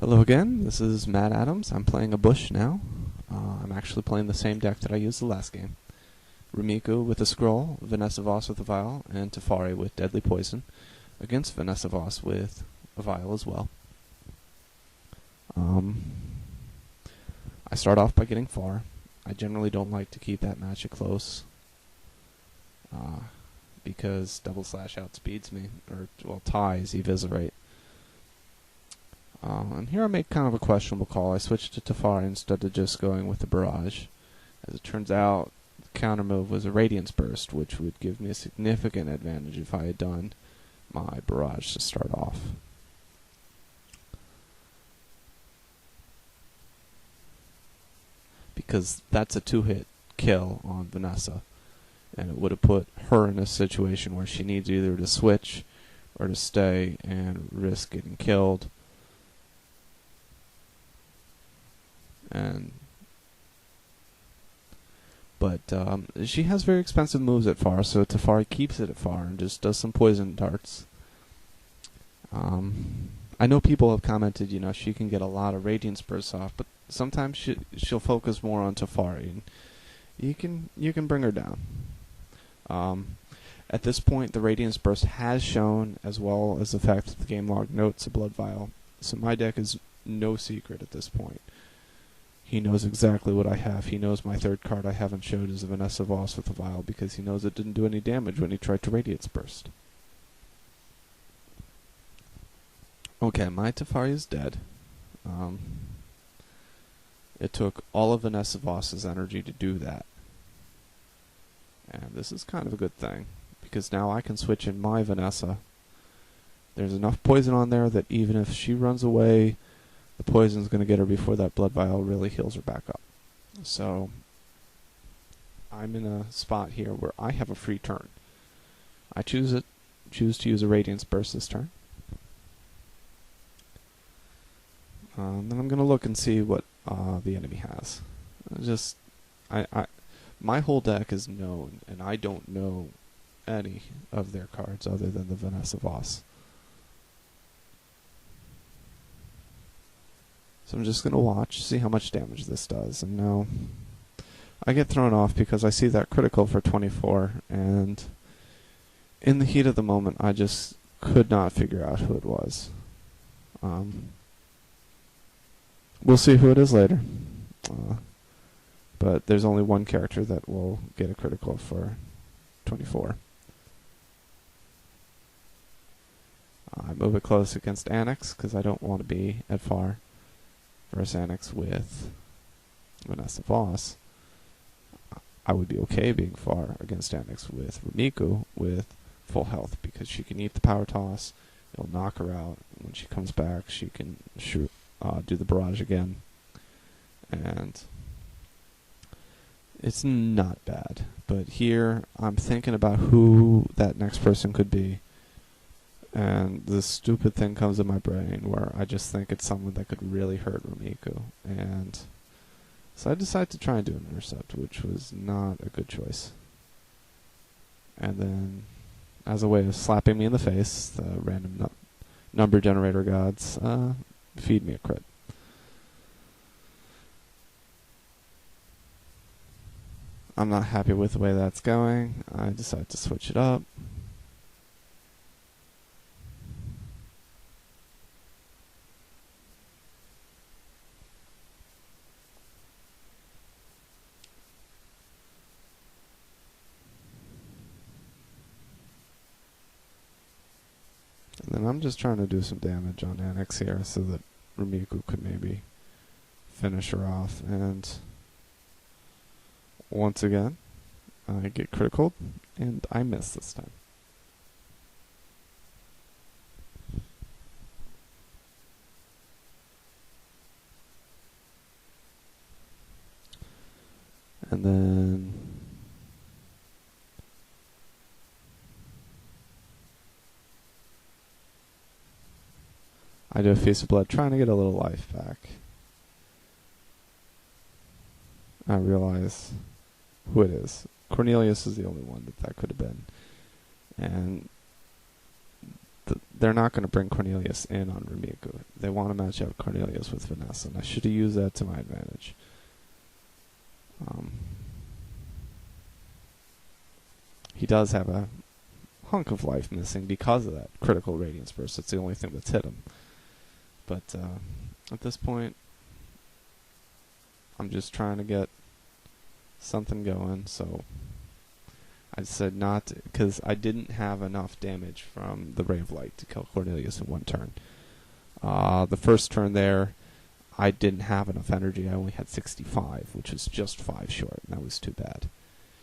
Hello again, this is MaddAddams. I'm playing Abush now. I'm actually playing the same deck that I used the last game. Rumiko with a Scroll, VVoss with a Vial, and Teferi with Deadly Poison, against VVoss with a Vial as well. I start off by getting far. I generally don't like to keep that match close, because double slash outspeeds me, or, well, ties eviscerate. And here I make kind of a questionable call. I switched to Teferi instead of just going with the Barrage. As it turns out, the counter move was a Radiance Burst, which would give me a significant advantage if I had done my Barrage to start off. Because that's a 2-hit kill on Vanessa, and it would have put her in a situation where she needs either to switch or to stay and risk getting killed. But she has very expensive moves at far, so Teferi keeps it at far and just does some poison darts. I know people have commented, she can get a lot of Radiance bursts off, but sometimes she'll focus more on Teferi, and you can bring her down. At this point, the Radiance burst has shown, as well as the fact that the game log notes a Blood Vial, so my deck is no secret at this point. He knows exactly what I have. He knows my third card I haven't showed is a VVoss with a Vial, because he knows it didn't do any damage when he tried to Radiance Burst. Okay, my Teferi is dead. It took all of VVoss's energy to do that. And this is kind of a good thing, because now I can switch in my Vanessa. There's enough poison on there that even if she runs away, the poison's going to get her before that Blood Vial really heals her back up. So I'm in a spot here where I have a free turn. I choose to use a Radiance Burst this turn. Then I'm going to look and see what the enemy has. My whole deck is known, and I don't know any of their cards other than the VVoss. So I'm just going to watch, see how much damage this does. And now I get thrown off because I see that critical for 24, and in the heat of the moment, I just could not figure out who it was. We'll see who it is later. But there's only one character that will get a critical for 24. I move it close against Anex because I don't want to be at far. Versus Anex with VVoss. I would be okay being far against Anex with Rumiko with full health, because she can eat the power toss, it'll knock her out. When she comes back, she can do the barrage again, and it's not bad. But here I'm thinking about who that next person could be, and this stupid thing comes in my brain where I just think it's someone that could really hurt Rumiko. And so I decided to try and do an intercept, which was not a good choice. And then, as a way of slapping me in the face, the random number generator gods feed me a crit. I'm not happy with the way that's going. I decide to switch it up. And then I'm just trying to do some damage on Anex here so that Rumiko could maybe finish her off. And once again, I get critical, and I miss this time. And then I do a Feast of Blood, trying to get a little life back. I realize who it is. Cornelius is the only one that could have been. And they're not going to bring Cornelius in on Rumiko. They want to match up Cornelius with Vanessa, and I should have used that to my advantage. He does have a hunk of life missing because of that critical radiance burst. It's the only thing that's hit him. But at this point, I'm just trying to get something going, so I decided not to, because I didn't have enough damage from the Ray of Light to kill Cornelius in one turn. The first turn there, I didn't have enough energy. I only had 65, which was just 5 short, and that was too bad.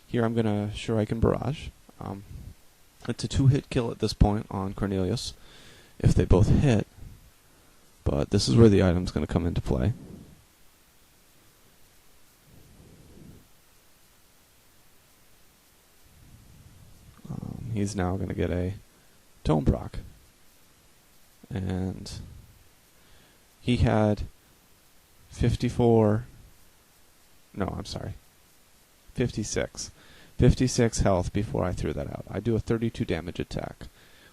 Here I'm going to Shuriken Barrage. It's a 2-hit kill at this point on Cornelius, if they both hit, but this is where the item's going to come into play. He's now going to get a Tome Proc. And he had 56. 56 health before I threw that out. I do a 32 damage attack,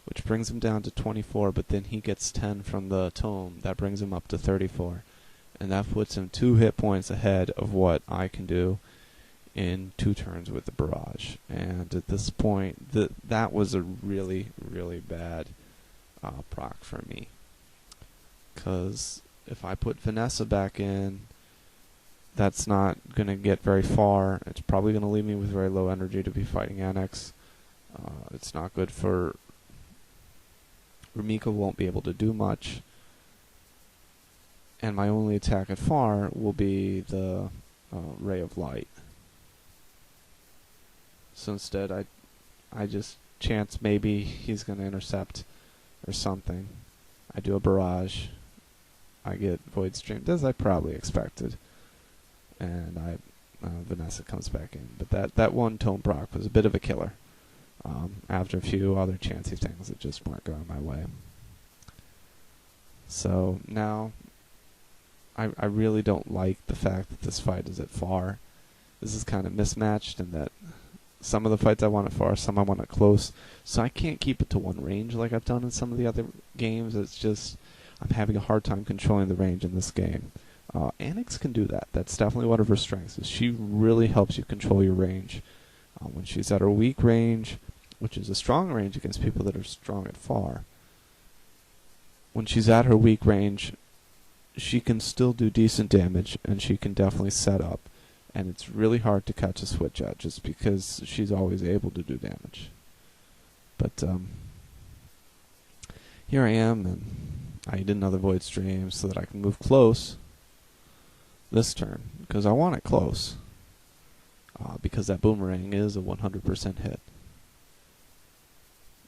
which brings him down to 24, but then he gets 10 from the Tome. That brings him up to 34. And that puts him 2 hit points ahead of what I can do in 2 turns with the Barrage. And at this point, that was a really, really bad proc for me. Because if I put Vanessa back in, that's not going to get very far. It's probably going to leave me with very low energy to be fighting Anex. It's not good for... Rumiko won't be able to do much. And my only attack at far will be the Ray of Light. So instead, I just chance maybe he's going to intercept or something. I do a Barrage. I get Void Streamed, as I probably expected. And Vanessa comes back in. But that one Tome Proc was a bit of a killer. After a few other chancey things that just weren't going my way. So now, I really don't like the fact that this fight is at far. This is kind of mismatched in that some of the fights I want at far, some I want at close. So I can't keep it to one range like I've done in some of the other games. It's just, I'm having a hard time controlling the range in this game. Anex can do that. That's definitely one of her strengths. Is she really helps you control your range. When she's at her weak range, which is a strong range against people that are strong at far, when she's at her weak range, she can still do decent damage, and she can definitely set up. And it's really hard to catch a switch at, just because she's always able to do damage. But here I am, and I did another Void Stream so that I can move close this turn, because I want it close. Because that boomerang is a 100% hit.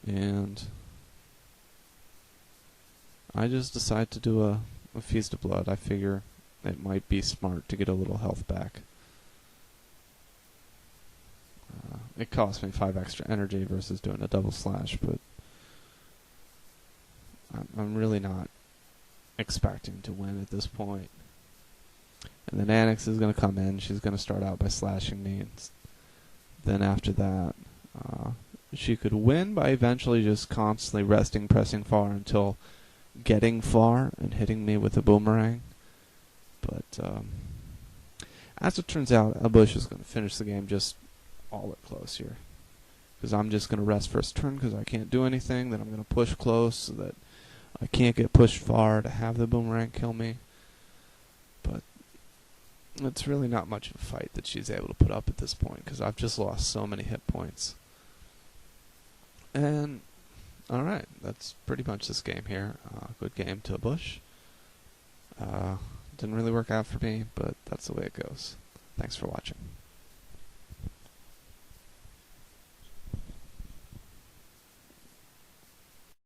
And I just decide to do a Feast of Blood. I figure it might be smart to get a little health back. It cost me 5 extra energy versus doing a double slash, but I'm really not expecting to win at this point. And then Anex is going to come in. She's going to start out by slashing me. Then after that, she could win by eventually just constantly resting, pressing far until getting far and hitting me with a boomerang. But as it turns out, Abush is going to finish the game just all at close here. Because I'm just going to rest first turn because I can't do anything. Then I'm going to push close so that I can't get pushed far to have the boomerang kill me. But it's really not much of a fight that she's able to put up at this point, because I've just lost so many hit points. And, alright, that's pretty much this game here. Good game to Abush. Didn't really work out for me, but that's the way it goes. Thanks for watching.